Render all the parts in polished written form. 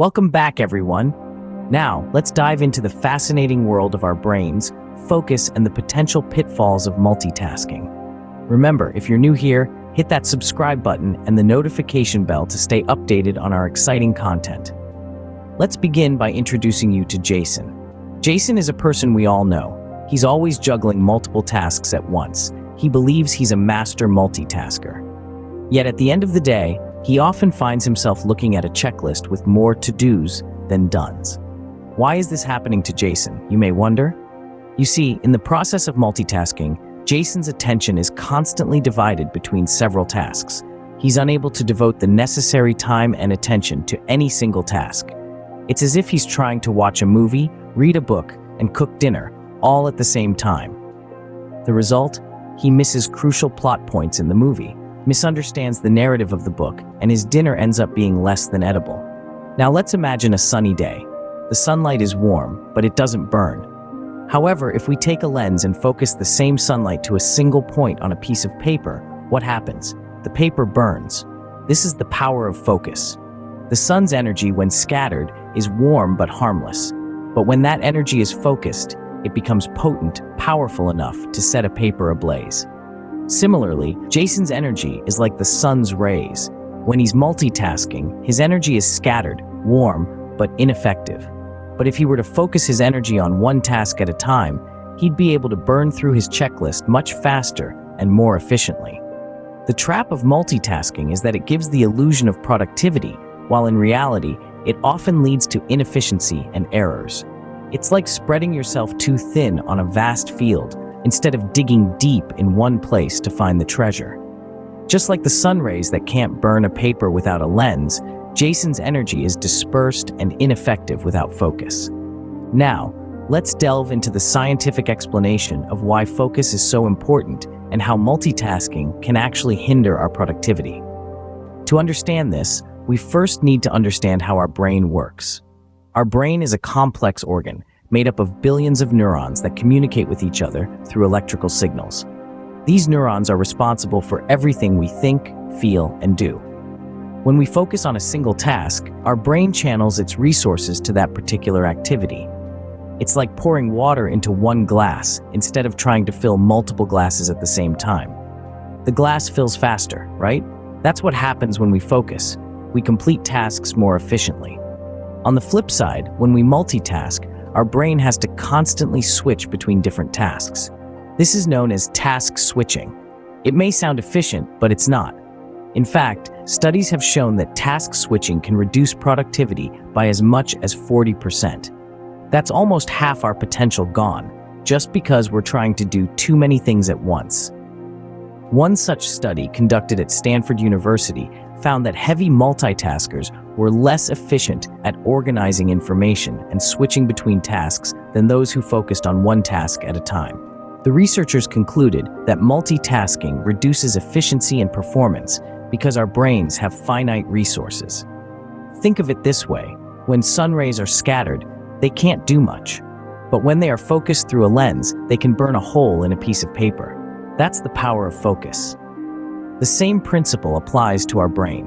Welcome back, everyone. Now, let's dive into the fascinating world of our brains, focus, and the potential pitfalls of multitasking. Remember, if you're new here, hit that subscribe button and the notification bell to stay updated on our exciting content. Let's begin by introducing you to Jason. Jason is a person we all know. He's always juggling multiple tasks at once. He believes he's a master multitasker. Yet at the end of the day, he often finds himself looking at a checklist with more to-dos than dones. Why is this happening to Jason, you may wonder? You see, in the process of multitasking, Jason's attention is constantly divided between several tasks. He's unable to devote the necessary time and attention to any single task. It's as if he's trying to watch a movie, read a book, and cook dinner, all at the same time. The result? He misses crucial plot points in the movie, misunderstands the narrative of the book, and his dinner ends up being less than edible. Now let's imagine a sunny day. The sunlight is warm, but it doesn't burn. However, if we take a lens and focus the same sunlight to a single point on a piece of paper, what happens? The paper burns. This is the power of focus. The sun's energy, when scattered, is warm but harmless. But when that energy is focused, it becomes potent, powerful enough to set a paper ablaze. Similarly, Jason's energy is like the sun's rays. When he's multitasking, his energy is scattered, warm, but ineffective. But if he were to focus his energy on one task at a time, he'd be able to burn through his checklist much faster and more efficiently. The trap of multitasking is that it gives the illusion of productivity, while in reality, it often leads to inefficiency and errors. It's like spreading yourself too thin on a vast field, instead of digging deep in one place to find the treasure. Just like the sun rays that can't burn a paper without a lens, Jason's energy is dispersed and ineffective without focus. Now, let's delve into the scientific explanation of why focus is so important and how multitasking can actually hinder our productivity. To understand this, we first need to understand how our brain works. Our brain is a complex organ made up of billions of neurons that communicate with each other through electrical signals. These neurons are responsible for everything we think, feel, and do. When we focus on a single task, our brain channels its resources to that particular activity. It's like pouring water into one glass instead of trying to fill multiple glasses at the same time. The glass fills faster, right? That's what happens when we focus. We complete tasks more efficiently. On the flip side, when we multitask, our brain has to constantly switch between different tasks. This is known as task switching. It may sound efficient, but it's not. In fact, studies have shown that task switching can reduce productivity by as much as 40%. That's almost half our potential gone, just because we're trying to do too many things at once. One such study conducted at Stanford University found that heavy multitaskers were less efficient at organizing information and switching between tasks than those who focused on one task at a time. The researchers concluded that multitasking reduces efficiency and performance because our brains have finite resources. Think of it this way: when sun rays are scattered, they can't do much. But when they are focused through a lens, they can burn a hole in a piece of paper. That's the power of focus. The same principle applies to our brain.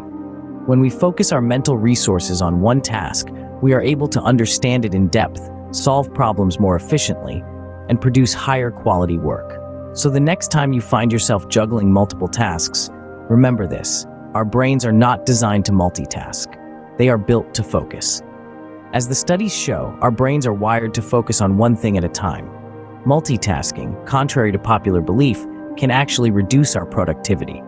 When we focus our mental resources on one task, we are able to understand it in depth, solve problems more efficiently, and produce higher quality work. So the next time you find yourself juggling multiple tasks, remember this: our brains are not designed to multitask. They are built to focus. As the studies show, our brains are wired to focus on one thing at a time. Multitasking, contrary to popular belief, can actually reduce our productivity.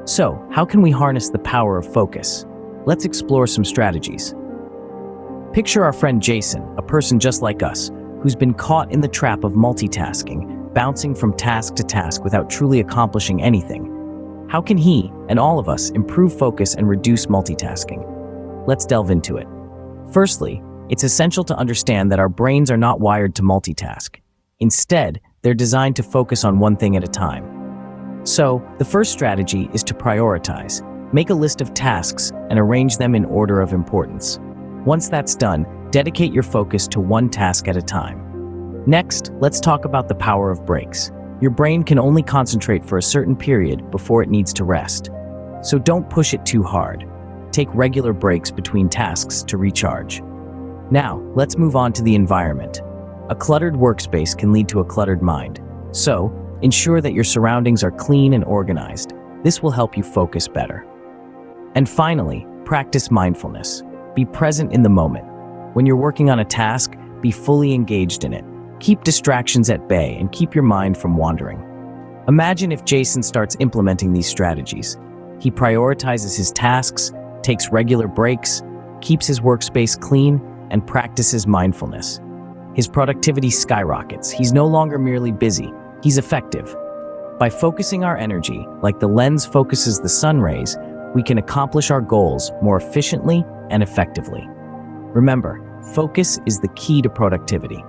So, how can we harness the power of focus? Let's explore some strategies. Picture our friend Jason, a person just like us, who's been caught in the trap of multitasking, bouncing from task to task without truly accomplishing anything. How can he, and all of us, improve focus and reduce multitasking? Let's delve into it. Firstly, it's essential to understand that our brains are not wired to multitask. Instead, they're designed to focus on one thing at a time. So, the first strategy is to prioritize. Make a list of tasks and arrange them in order of importance. Once that's done, dedicate your focus to one task at a time. Next, let's talk about the power of breaks. Your brain can only concentrate for a certain period before it needs to rest. So don't push it too hard. take regular breaks between tasks to recharge. Now, let's move on to the environment. A cluttered workspace can lead to a cluttered mind. So, ensure that your surroundings are clean and organized. This will help you focus better. And finally, practice mindfulness. Be present in the moment. When you're working on a task, be fully engaged in it. Keep distractions at bay and keep your mind from wandering. Imagine if Jason starts implementing these strategies. He prioritizes his tasks, takes regular breaks, keeps his workspace clean, and practices mindfulness. His productivity skyrockets. He's no longer merely busy, he's effective. By focusing our energy, like the lens focuses the sun rays, we can accomplish our goals more efficiently and effectively. Remember, focus is the key to productivity.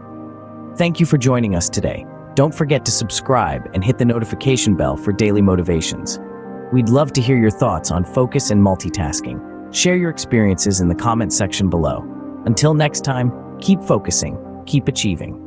Thank you for joining us today. Don't forget to subscribe and hit the notification bell for daily motivations. We'd love to hear your thoughts on focus and multitasking. Share your experiences in the comment section below. Until next time, keep focusing, keep achieving.